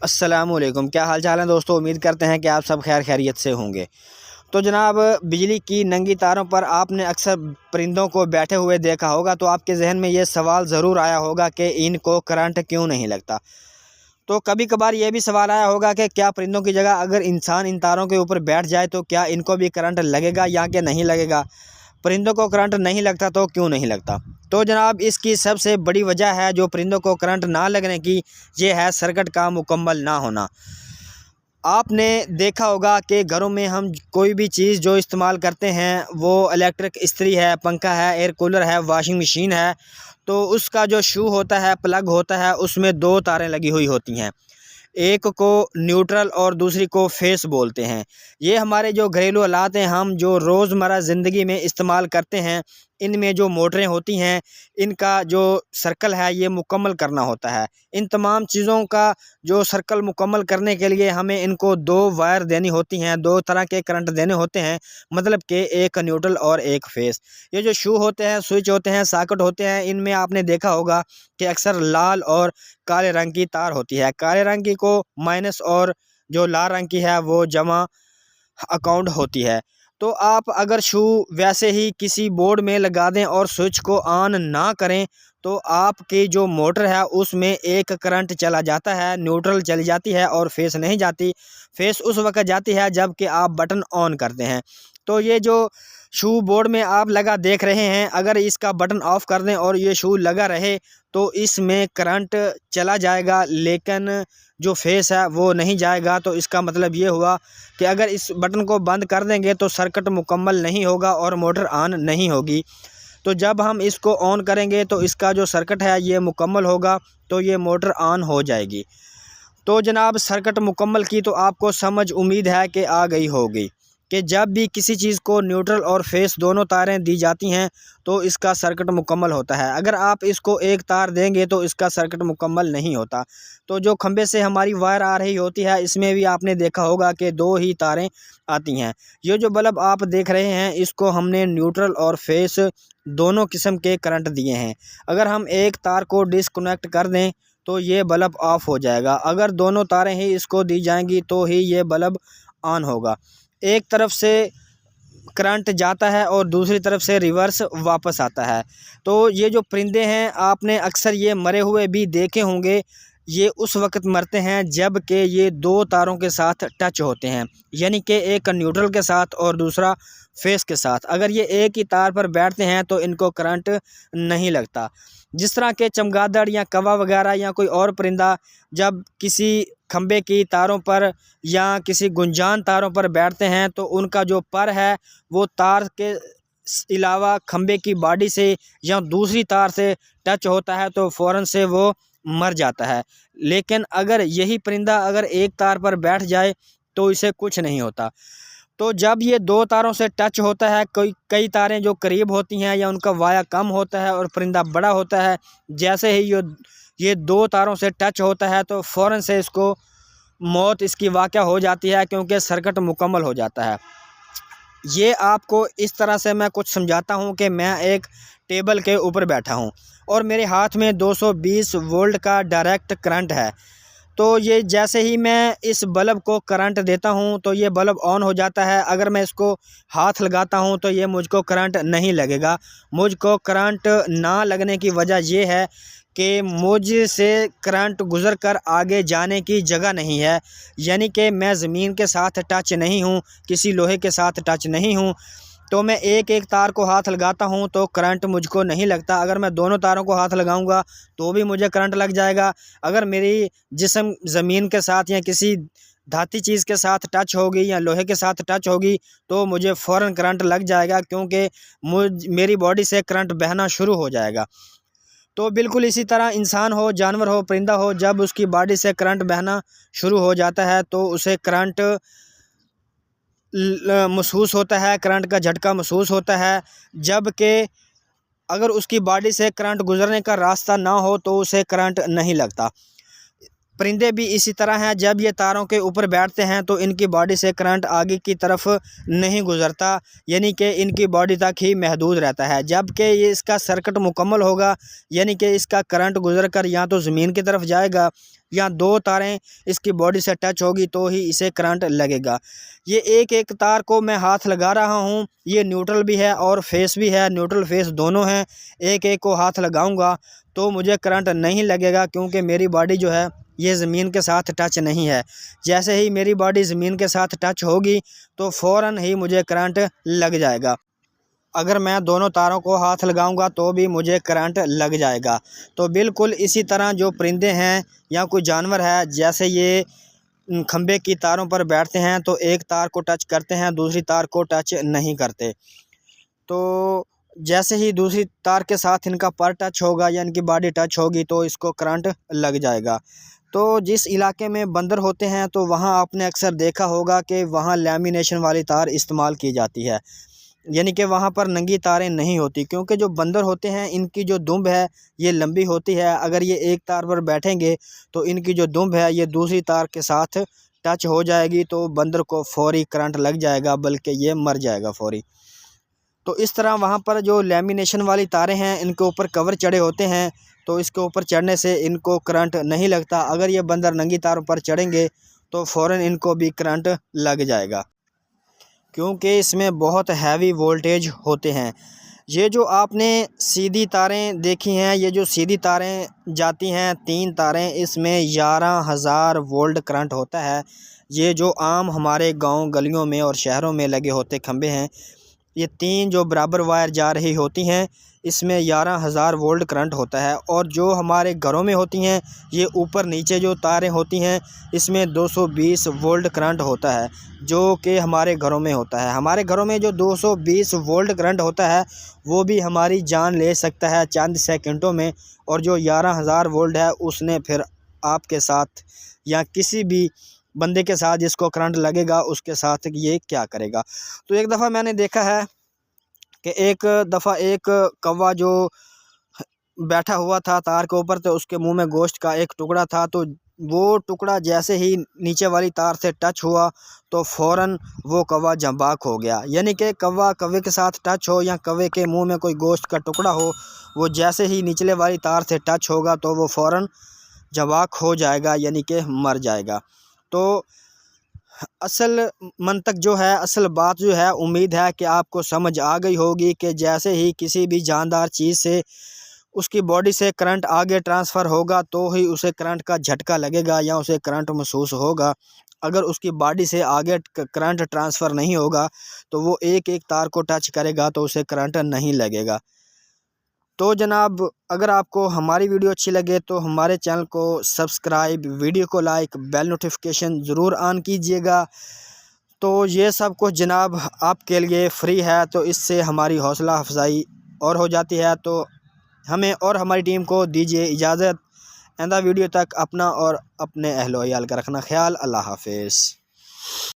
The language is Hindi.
अस्सलामुअलैकुम, क्या हाल चाल है दोस्तों। उम्मीद करते हैं कि आप सब खैर खैरियत से होंगे। तो जनाब, बिजली की नंगी तारों पर आपने अक्सर परिंदों को बैठे हुए देखा होगा, तो आपके जहन में ये सवाल ज़रूर आया होगा कि इनको करंट क्यों नहीं लगता। तो कभी कभार ये भी सवाल आया होगा कि क्या परिंदों की जगह अगर इंसान इन तारों के ऊपर बैठ जाए तो क्या इनको भी करंट लगेगा या कि नहीं लगेगा। परिंदों को करंट नहीं लगता तो क्यों नहीं लगता। तो जनाब, इसकी सबसे बड़ी वजह है जो परिंदों को करंट ना लगने की, ये है सर्किट का मुकम्मल ना होना। आपने देखा होगा कि घरों में हम कोई भी चीज़ जो इस्तेमाल करते हैं, वो इलेक्ट्रिक इस्त्री है, पंखा है, एयर कूलर है, वॉशिंग मशीन है, तो उसका जो शू होता है, प्लग होता है, उसमें दो तारें लगी हुई होती हैं। एक को न्यूट्रल और दूसरी को फेस बोलते हैं। ये हमारे जो घरेलू हालात हैं, हम जो रोज़मर्रा ज़िंदगी में इस्तेमाल करते हैं, इनमें जो मोटरें होती हैं, इनका जो सर्कल है ये मुकम्मल करना होता है। इन तमाम चीज़ों का जो सर्कल मुकम्मल करने के लिए हमें इनको दो वायर देनी होती हैं, दो तरह के करंट देने होते हैं, मतलब कि एक न्यूट्रल और एक फेस। ये जो शू होते हैं, स्विच होते हैं, सॉकेट होते हैं, इनमें आपने देखा होगा कि अक्सर लाल और काले रंग की तार होती है। काले रंग की को माइनस और जो लाल रंग की है वो जमा अकाउंट होती है। तो आप अगर शू वैसे ही किसी बोर्ड में लगा दें और स्विच को ऑन ना करें, तो आपकी जो मोटर है उसमें एक करंट चला जाता है, न्यूट्रल चली जाती है और फेस नहीं जाती। फेस उस वक्त जाती है जब कि आप बटन ऑन करते हैं। तो ये जो शू बोर्ड में आप लगा देख रहे हैं, अगर इसका बटन ऑफ कर दें और ये शू लगा रहे तो इसमें करंट चला जाएगा, लेकिन जो फेस है वो नहीं जाएगा। तो इसका मतलब ये हुआ कि अगर इस बटन को बंद कर देंगे तो सर्किट मुकम्मल नहीं होगा और मोटर ऑन नहीं होगी। तो जब हम इसको ऑन करेंगे तो इसका जो सर्किट है ये मुकम्मल होगा, तो ये मोटर ऑन हो जाएगी। तो जनाब, सर्किट मुकम्मल की तो आपको समझ उम्मीद है कि आ गई होगी कि जब भी किसी चीज़ को न्यूट्रल और फेस दोनों तारें दी जाती हैं तो इसका सर्किट मुकम्मल होता है। अगर आप इसको एक तार देंगे तो इसका सर्किट मुकम्मल नहीं होता। तो जो खंबे से हमारी वायर आ रही होती है, इसमें भी आपने देखा होगा कि दो ही तारें आती हैं। ये जो बल्ब आप देख रहे हैं, इसको हमने न्यूट्रल और फेस दोनों किस्म के करंट दिए हैं। अगर हम एक तार को डिसकनेक्ट कर दें तो ये बल्ब ऑफ हो जाएगा। अगर दोनों तारें ही इसको दी जाएंगी तो ही ये बल्ब ऑन होगा। एक तरफ से करंट जाता है और दूसरी तरफ से रिवर्स वापस आता है। तो ये जो परिंदे हैं, आपने अक्सर ये मरे हुए भी देखे होंगे। ये उस वक्त मरते हैं जब कि ये दो तारों के साथ टच होते हैं, यानी कि एक न्यूट्रल के साथ और दूसरा फेस के साथ। अगर ये एक ही तार पर बैठते हैं तो इनको करंट नहीं लगता। जिस तरह के चमगादड़ या कौवा वगैरह या कोई और परिंदा जब किसी खंबे की तारों पर या किसी गुंजान तारों पर बैठते हैं तो उनका जो पर है वो तार के अलावा खंबे की बॉडी से या दूसरी तार से टच होता है तो फ़ौरन से वो मर जाता है। लेकिन अगर यही परिंदा अगर एक तार पर बैठ जाए तो इसे कुछ नहीं होता। तो जब ये दो तारों से टच होता है, कई तारें जो करीब होती हैं या उनका वाया कम होता है और परिंदा बड़ा होता है, जैसे ही ये दो तारों से टच होता है तो फ़ौरन से इसको मौत इसकी वाक़या हो जाती है, क्योंकि सर्किट मुकम्मल हो जाता है। ये आपको इस तरह से मैं कुछ समझाता हूँ कि मैं एक टेबल के ऊपर बैठा हूँ और मेरे हाथ में 220 वोल्ट का डायरेक्ट करंट है। तो ये जैसे ही मैं इस बल्ब को करंट देता हूँ तो ये बल्ब ऑन हो जाता है। अगर मैं इसको हाथ लगाता हूँ तो ये मुझको करंट नहीं लगेगा। मुझको करंट ना लगने की वजह ये है कि मुझ से करंट गुज़र कर आगे जाने की जगह नहीं है, यानी कि मैं ज़मीन के साथ टच नहीं हूँ, किसी लोहे के साथ टच नहीं हूँ। तो मैं एक एक तार को हाथ लगाता हूँ तो करंट मुझको नहीं लगता। अगर मैं दोनों तारों को हाथ लगाऊंगा तो भी मुझे करंट लग जाएगा। अगर मेरी जिस्म ज़मीन के साथ या किसी धाती चीज़ के साथ टच होगी या लोहे के साथ टच होगी तो मुझे फ़ौरन करंट लग जाएगा, क्योंकि मेरी बॉडी से करंट बहना शुरू हो जाएगा। तो बिल्कुल इसी तरह इंसान हो, जानवर हो, परिंदा हो, जब उसकी बॉडी से करंट बहना शुरू हो जाता है तो उसे करंट महसूस होता है, करंट का झटका महसूस होता है। जबकि अगर उसकी बॉडी से करंट गुजरने का रास्ता ना हो तो उसे करंट नहीं लगता। परिंदे भी इसी तरह हैं। जब ये तारों के ऊपर बैठते हैं तो इनकी बॉडी से करंट आगे की तरफ नहीं गुजरता, यानी कि इनकी बॉडी तक ही महदूद रहता है। जबकि ये इसका सर्किट मुकम्मल होगा, यानी कि इसका करंट गुजरकर या तो ज़मीन की तरफ जाएगा या दो तारें इसकी बॉडी से टच होगी तो ही इसे करंट लगेगा। ये एक एक तार को मैं हाथ लगा रहा हूँ, ये न्यूट्रल भी है और फेस भी है, न्यूट्रल फेस दोनों हैं। एक एक को हाथ लगाऊंगा तो मुझे करंट नहीं लगेगा, क्योंकि मेरी बॉडी जो है ये ज़मीन के साथ टच नहीं है। जैसे ही मेरी बॉडी ज़मीन के साथ टच होगी तो फ़ौरन ही मुझे करंट लग जाएगा। अगर मैं दोनों तारों को हाथ लगाऊंगा तो भी मुझे करंट लग जाएगा। तो बिल्कुल इसी तरह जो परिंदे हैं या कोई जानवर है, जैसे ये खंबे की तारों पर बैठते हैं तो एक तार को टच करते हैं, दूसरी तार को टच नहीं करते। तो जैसे ही दूसरी तार के साथ इनका पर टच होगा या इनकी बॉडी टच होगी तो इसको करंट लग जाएगा। तो जिस इलाके में बंदर होते हैं तो वहाँ आपने अक्सर देखा होगा कि वहाँ लैमिनेशन वाली तार इस्तेमाल की जाती है, यानी कि वहाँ पर नंगी तारें नहीं होती, क्योंकि जो बंदर होते हैं इनकी जो दुम्ब है ये लंबी होती है। अगर ये एक तार पर बैठेंगे तो इनकी जो दुम्ब है ये दूसरी तार के साथ टच हो जाएगी तो बंदर को फौरी करंट लग जाएगा, बल्कि ये मर जाएगा फौरी। तो इस तरह वहाँ पर जो लैमिनेशन वाली तारें हैं इनके ऊपर कवर चढ़े होते हैं, तो इसके ऊपर चढ़ने से इनको करंट नहीं लगता। अगर ये बंदर नंगी तारों पर चढ़ेंगे तो फ़ौरन इनको भी करंट लग जाएगा, क्योंकि इसमें बहुत हैवी वोल्टेज होते हैं। ये जो आपने सीधी तारें देखी हैं, ये जो सीधी तारें जाती हैं 3 तारें, इसमें 11,000 वोल्ट करंट होता है। ये जो आम हमारे गांव गलियों में और शहरों में लगे होते खंबे हैं, ये 3 जो बराबर वायर जा रही होती हैं इसमें 11,000 वोल्ट करंट होता है। और जो हमारे घरों में होती हैं ये ऊपर नीचे जो तारें होती हैं इसमें 220 वोल्ट करंट होता है, जो कि हमारे घरों में होता है। हमारे घरों में जो 220 वोल्ट करंट होता है वो भी हमारी जान ले सकता है चंद सेकंडों में, और जो 11,000 वोल्ट है उसने फिर आपके साथ या किसी भी बंदे के साथ जिसको करंट लगेगा उसके साथ ये क्या करेगा। तो एक दफ़ा मैंने देखा है कि एक दफ़ा एक कौवा जो बैठा हुआ था तार के ऊपर, तो उसके मुंह में गोश्त का एक टुकड़ा था, तो वो टुकड़ा जैसे ही नीचे वाली तार से टच हुआ तो फ़ौरन वो कौवा जंबाक हो गया। यानी कि कौवा कौवे के साथ टच हो या कौवे के मुंह में कोई गोश्त का टुकड़ा हो, वो जैसे ही निचले वाली तार से टच होगा तो वो फ़ौरन जंबाक हो जाएगा, यानी कि मर जाएगा। तो असल मंतक जो है, असल बात जो है, उम्मीद है कि आपको समझ आ गई होगी कि जैसे ही किसी भी जानदार चीज़ से उसकी बॉडी से करंट आगे ट्रांसफ़र होगा तो ही उसे करंट का झटका लगेगा या उसे करंट महसूस होगा। अगर उसकी बॉडी से आगे करंट ट्रांसफ़र नहीं होगा तो वो एक एक तार को टच करेगा तो उसे करंट नहीं लगेगा। तो जनाब, अगर आपको हमारी वीडियो अच्छी लगे तो हमारे चैनल को सब्सक्राइब, वीडियो को लाइक, बेल नोटिफिकेशन ज़रूर ऑन कीजिएगा। तो ये सब कुछ जनाब आपके लिए फ्री है, तो इससे हमारी हौसला अफजाई और हो जाती है। तो हमें और हमारी टीम को दीजिए इजाज़त। आइंदा वीडियो तक अपना और अपने अहलो अयाल का रखना ख्याल। अल्लाह हाफिज़।